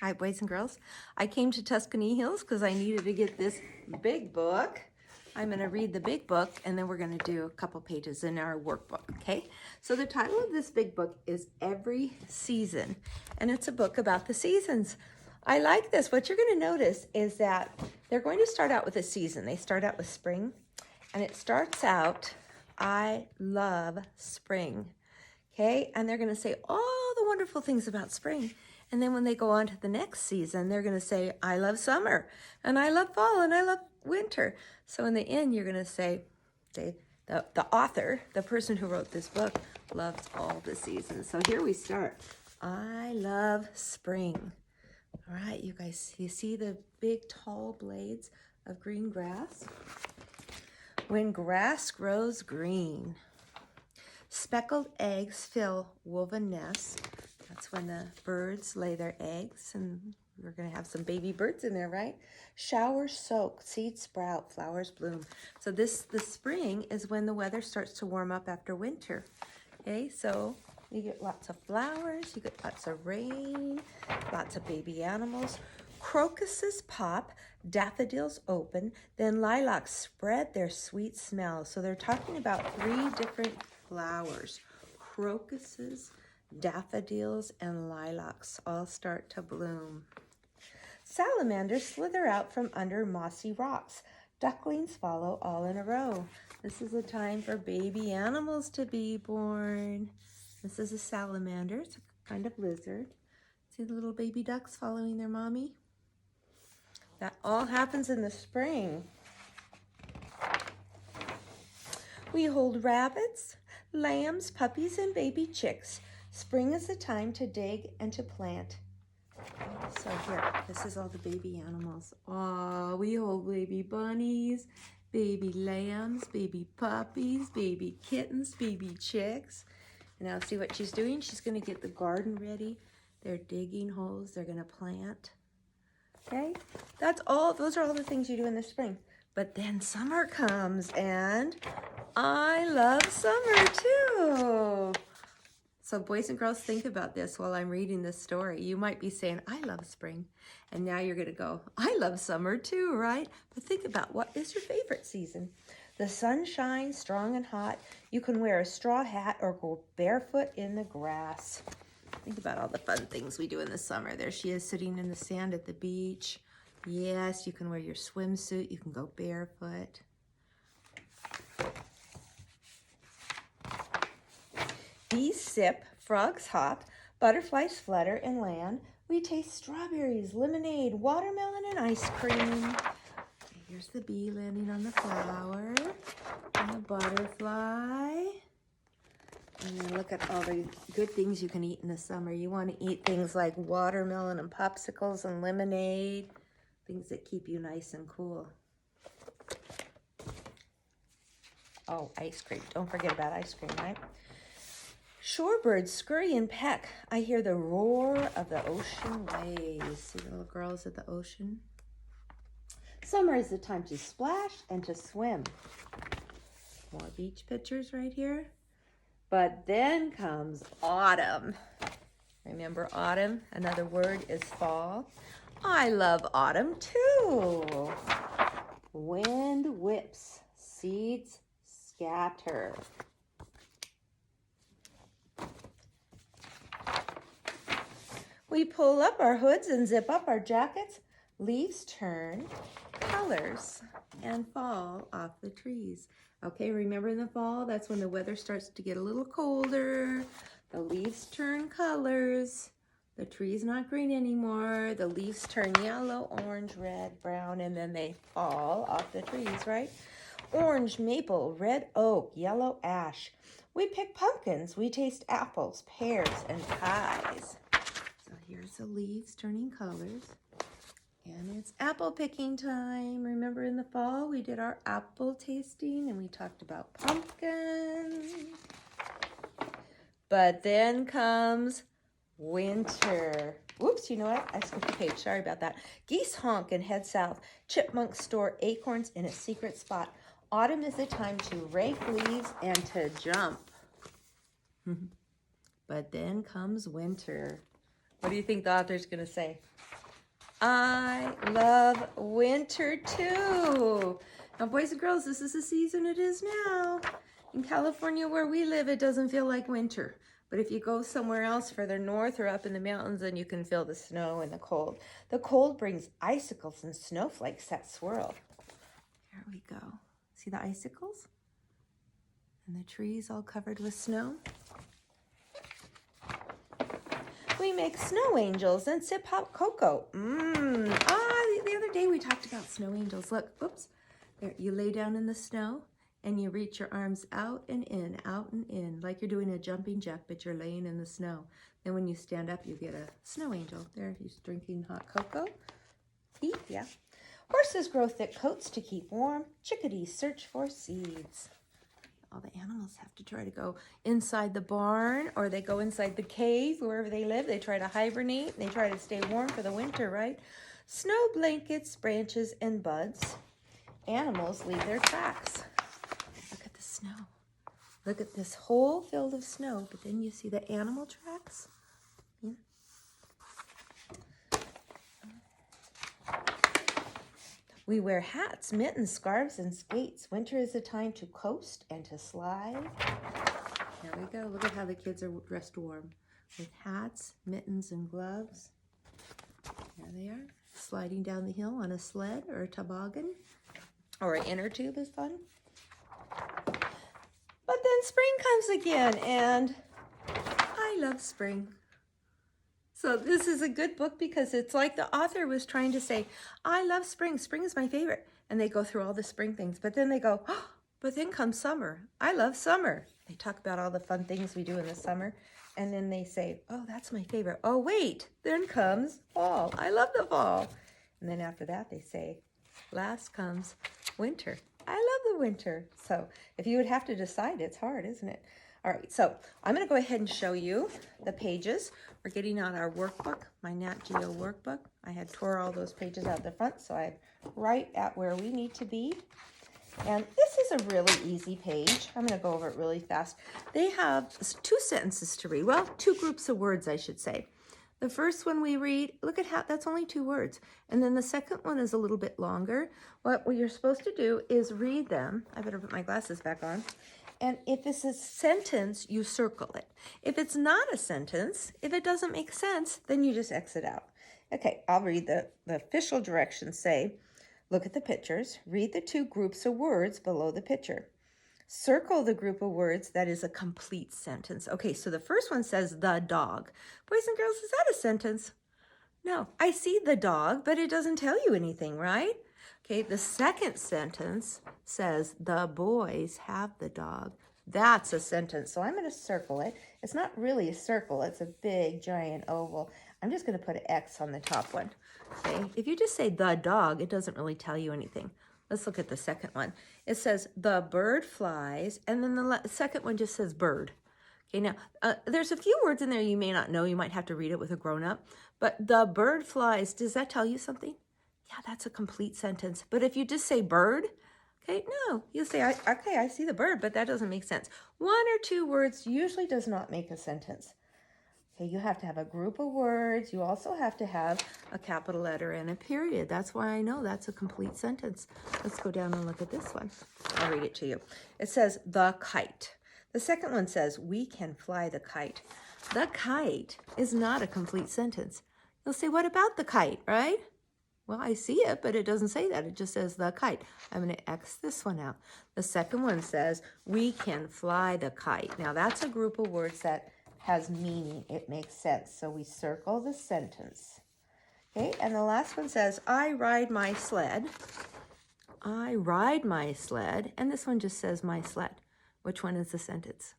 Hi, boys and girls. I came to Tuscany Hills because I needed to get this big book. I'm going to read the big book, and then we're going to do a couple pages in our workbook, okay? So the title of this big book is Every Season, and it's a book about the seasons. I like this. What you're going to notice is that they're going to start out with a season. They start out with spring, and it starts out, I love spring, okay? And they're going to say all the wonderful things about spring. And then when they go on to the next season, they're going to say, I love summer, and I love fall, and I love winter. So in the end, you're going to say, the author, the person who wrote this book, loves all the seasons. So here we start. I love spring. All right, you guys, you see the big tall blades of green grass? When grass grows green, speckled eggs fill woven nests. That's when the birds lay their eggs, and we're going to have some baby birds in there, right? Showers soak, seeds sprout, flowers bloom. So the spring is when the weather starts to warm up after winter. Okay, so you get lots of flowers, you get lots of rain, lots of baby animals. Crocuses pop, daffodils open, then lilacs spread their sweet smell. So they're talking about 3 different flowers. Crocuses, daffodils, and lilacs all start to bloom. Salamanders slither out from under mossy rocks. Ducklings follow all in a row. This is a time for baby animals to be born. This is a salamander. It's a kind of lizard. See the little baby ducks following their mommy? That all happens in the spring. We hold rabbits, lambs, puppies, and baby chicks. Spring is the time to dig and to plant. So here, this is all the baby animals. Oh, we hold baby bunnies, baby lambs, baby puppies, baby kittens, baby chicks. And now see what she's doing? She's going to get the garden ready. They're digging holes. They're going to plant. Okay? That's all. Those are all the things you do in the spring. But then summer comes, and I love summer too. So boys and girls, think about this while I'm reading this story. You might be saying, I love spring. And now you're going to go, I love summer too, right? But think about, what is your favorite season? The sun shines strong and hot. You can wear a straw hat or go barefoot in the grass. Think about all the fun things we do in the summer. There she is sitting in the sand at the beach. Yes, you can wear your swimsuit. You can go barefoot. Bees sip, frogs hop, butterflies flutter and land. We taste strawberries, lemonade, watermelon, and ice cream. Okay, here's the bee landing on the flower, and the butterfly. And then look at all the good things you can eat in the summer. You want to eat things like watermelon and popsicles and lemonade, things that keep you nice and cool. Oh, ice cream. Don't forget about ice cream, right? Shorebirds scurry and peck. I hear the roar of the ocean waves. See the little girls at the ocean? Summer is the time to splash and to swim. More beach pictures right here. But then comes autumn. Remember autumn? Another word is fall. I love autumn too. Wind whips, seeds scatter. We pull up our hoods and zip up our jackets. Leaves turn colors and fall off the trees. Okay, remember in the fall, that's when the weather starts to get a little colder. The leaves turn colors. The tree's not green anymore. The leaves turn yellow, orange, red, brown, and then they fall off the trees, right? Orange, maple, red oak, yellow ash. We pick pumpkins. We taste apples, pears, and pies. So here's the leaves turning colors. And it's apple picking time. Remember in the fall we did our apple tasting and we talked about pumpkins. But then comes winter. Whoops, you know what? I skipped a page. Sorry about that. Geese honk and head south. Chipmunks store acorns in a secret spot. Autumn is the time to rake leaves and to jump. But then comes winter. What do you think the author's going to say? I love winter too. Now, boys and girls, this is the season it is now. In California where we live, it doesn't feel like winter. But if you go somewhere else further north or up in the mountains, then you can feel the snow and the cold. The cold brings icicles and snowflakes that swirl. There we go. See the icicles? And the trees all covered with snow. We make snow angels and sip hot cocoa. The other day we talked about snow angels. Look, oops. There, you lay down in the snow and you reach your arms out and in, like you're doing a jumping jack, but you're laying in the snow. Then when you stand up, you get a snow angel. There, he's drinking hot cocoa. Tea, yeah. Horses grow thick coats to keep warm. Chickadees search for seeds. All the animals have to try to go inside the barn, or they go inside the cave, wherever they live. They try to hibernate. They try to stay warm for the winter, right? Snow blankets, branches, and buds. Animals leave their tracks. Look at the snow. Look at this whole field of snow, but then you see the animal tracks. Yeah. We wear hats, mittens, scarves, and skates. Winter is a time to coast and to slide. There we go. Look at how the kids are dressed warm with hats, mittens, and gloves. There they are, sliding down the hill on a sled or a toboggan, or an inner tube is fun. But then spring comes again, and I love spring. So this is a good book because it's like the author was trying to say, I love spring. Spring is my favorite. And they go through all the spring things. But then they go, oh, but then comes summer. I love summer. They talk about all the fun things we do in the summer. And then they say, oh, that's my favorite. Oh, wait, then comes fall. I love the fall. And then after that, they say, last comes winter. I love the winter. So if you would have to decide, it's hard, isn't it? All right, so I'm going to go ahead and show you the pages. We're getting out our workbook, my Nat Geo workbook. I had tore all those pages out the front, so I'm right at where we need to be. And this is a really easy page. I'm going to go over it really fast. They have 2 sentences to read. Well, 2 groups of words, I should say. The first one we read, look at how that's only 2 words. And then the second one is a little bit longer. What you're supposed to do is read them. I better put my glasses back on. And if it's a sentence, you circle it. If it's not a sentence, if it doesn't make sense, then you just X it out. Okay, I'll read the official directions. Say, look at the pictures, read the 2 groups of words below the picture. Circle the group of words that is a complete sentence. Okay, so the first one says the dog. Boys and girls, is that a sentence? No, I see the dog, but it doesn't tell you anything, right? Okay, the second sentence says the boys have the dog. That's a sentence, so I'm going to circle it. It's not really a circle, it's a big giant oval. I'm just going to put an X on the top one. Okay, if you just say the dog, it doesn't really tell you anything. Let's look at the second one. It says the bird flies, and then the second one just says bird. Okay, now there's a few words in there you may not know. You might have to read it with a grown-up. But the bird flies, does that tell you something? Yeah, that's a complete sentence. But if you just say bird, okay, no, you say, okay, I see the bird, but that doesn't make sense. 1 or 2 words usually does not make a sentence. Okay, you have to have a group of words. You also have to have a capital letter and a period. That's why I know that's a complete sentence. Let's go down and look at this one. I'll read it to you. It says the kite. The second one says we can fly the kite. The kite is not a complete sentence. You'll say, what about the kite, right? Well, I see it, but it doesn't say that. It just says the kite. I'm going to X this one out. The second one says, we can fly the kite. Now, that's a group of words that has meaning. It makes sense. So we circle the sentence. Okay, and the last one says, I ride my sled. I ride my sled. And this one just says my sled. Which one is the sentence?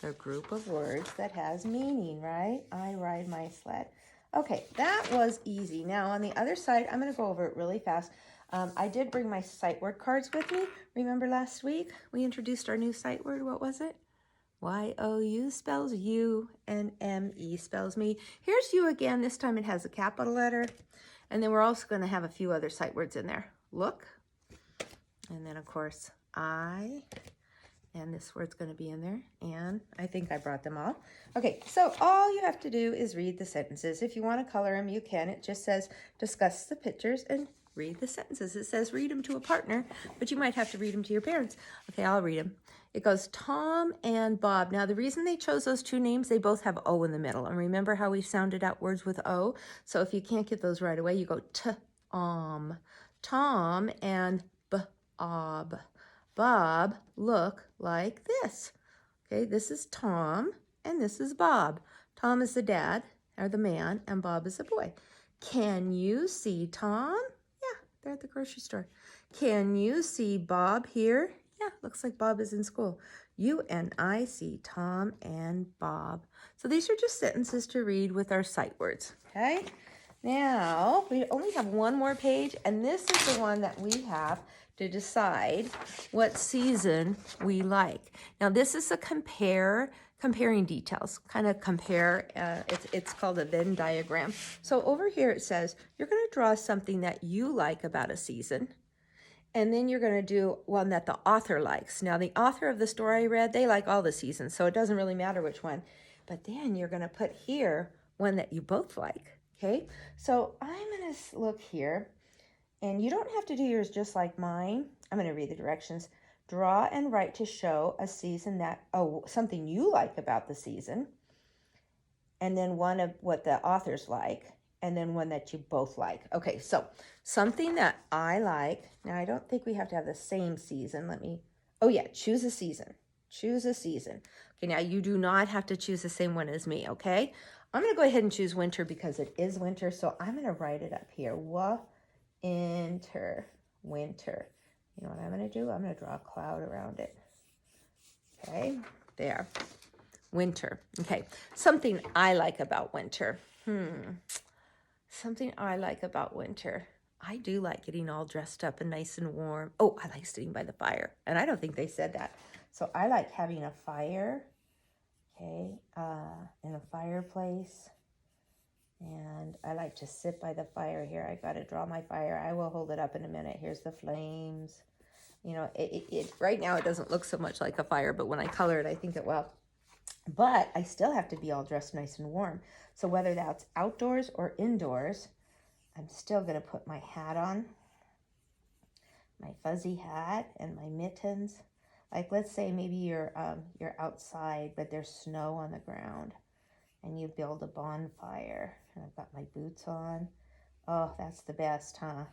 The group of words that has meaning, right? I ride my sled. Okay, that was easy. Now on the other side, I'm going to go over it really fast. I did bring my sight word cards with me. Remember last week we introduced our new sight word? What was it? Y-O-U spells you and M-E spells me. Here's you again. This time it has a capital letter. And then we're also going to have a few other sight words in there. Look. And then, of course, I And this word's going to be in there. And I think I brought them all. Okay, so all you have to do is read the sentences. If you want to color them, you can. It just says discuss the pictures and read the sentences. It says read them to a partner, but you might have to read them to your parents. Okay, I'll read them. It goes Tom and Bob. Now, the reason they chose those two names, they both have O in the middle. And remember how we sounded out words with O? So if you can't get those right away, you go Tom and Bob. Bob look like this. Okay, this is Tom and this is Bob. Tom is the dad or the man and Bob is the boy. Can you see Tom? Yeah, they're at the grocery store. Can you see Bob here? Yeah, looks like Bob is in school. You and I see Tom and Bob. So these are just sentences to read with our sight words. Okay, now we only have one more page, and this is the one that we have to decide what season we like. Now this is a comparing details, kind of compare, it's called a Venn diagram. So over here it says, you're gonna draw something that you like about a season, and then you're gonna do one that the author likes. Now the author of the story I read, they like all the seasons, so it doesn't really matter which one. But then you're gonna put here one that you both like, okay? So I'm gonna look here, and you don't have to do yours just like mine. I'm going to read the directions. Draw and write to show a season that, something you like about the season. And then one of what the authors like. And then one that you both like. Okay, so something that I like. Now, I don't think we have to have the same season. Choose a season. Choose a season. Okay, now you do not have to choose the same one as me, okay? I'm going to go ahead and choose winter because it is winter. So I'm going to write it up here. Winter. You know what I'm going to do? I'm going to draw a cloud around it. Okay, there. Winter. Okay, something I like about winter. Something I like about winter. I do like getting all dressed up and nice and warm. Oh, I like sitting by the fire. And I don't think they said that. So I like having a fire, okay, in a fireplace. And I like to sit by the fire here. I got to draw my fire. I will hold it up in a minute. Here's the flames. You know, right now it doesn't look so much like a fire, but when I color it, I think it will. But I still have to be all dressed nice and warm. So whether that's outdoors or indoors, I'm still going to put my hat on, my fuzzy hat and my mittens. Like, let's say maybe you're outside, but there's snow on the ground. And you build a bonfire. And I've got my boots on. Oh, that's the best, huh?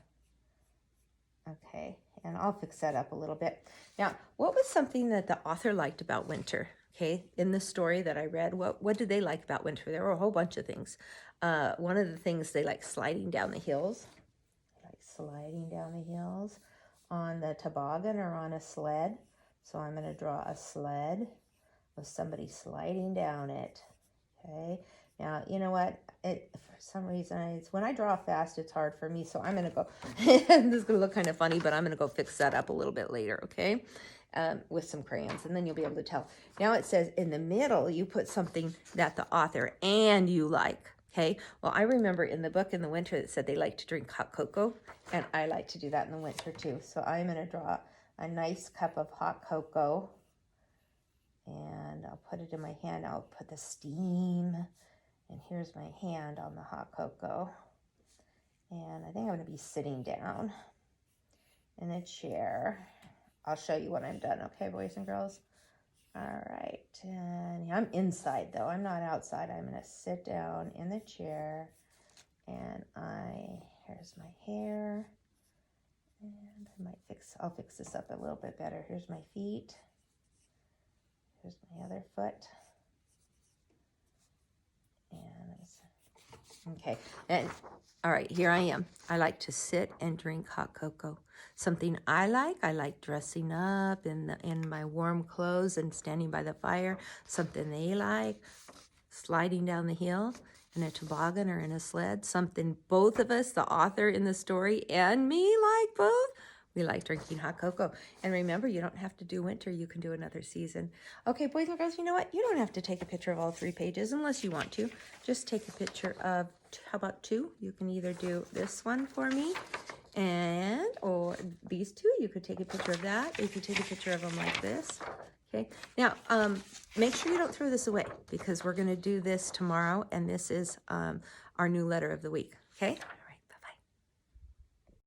Okay, and I'll fix that up a little bit. Now, what was something that the author liked about winter? Okay, in the story that I read, what did they like about winter? There were a whole bunch of things. One of the things, they like sliding down the hills. They like sliding down the hills on the toboggan or on a sled. So I'm going to draw a sled with somebody sliding down it. Okay, now, you know what, for some reason, when I draw fast, it's hard for me, so I'm going to go, this is going to look kind of funny, but I'm going to go fix that up a little bit later, okay, with some crayons, and then you'll be able to tell. Now it says in the middle, you put something that the author and you like, okay? Well, I remember in the book in the winter, it said they like to drink hot cocoa, and I like to do that in the winter too, so I'm going to draw a nice cup of hot cocoa. And I'll put it in my hand. I'll put the steam. And here's my hand on the hot cocoa. And I think I'm going to be sitting down in a chair. I'll show you when I'm done. Okay, boys and girls? All right. And I'm inside, though. I'm not outside. I'm going to sit down in the chair. And here's my hair. And I'll fix this up a little bit better. Here's my feet. Here's my other foot. Okay, and all right, here I am. I like to sit and drink hot cocoa. Something I like dressing up in my warm clothes and standing by the fire. Something they like, sliding down the hill in a toboggan or in a sled. Something both of us, the author in the story and me, like both. We like drinking hot cocoa. And remember, you don't have to do winter. You can do another season. Okay, boys and girls, you know what? You don't have to take a picture of all 3 pages unless you want to. Just take a picture of, how about 2? You can either do this one for me or these 2. You could take a picture of that. You could take a picture of them like this. Okay, now make sure you don't throw this away because we're going to do this tomorrow, and this is our new letter of the week. Okay,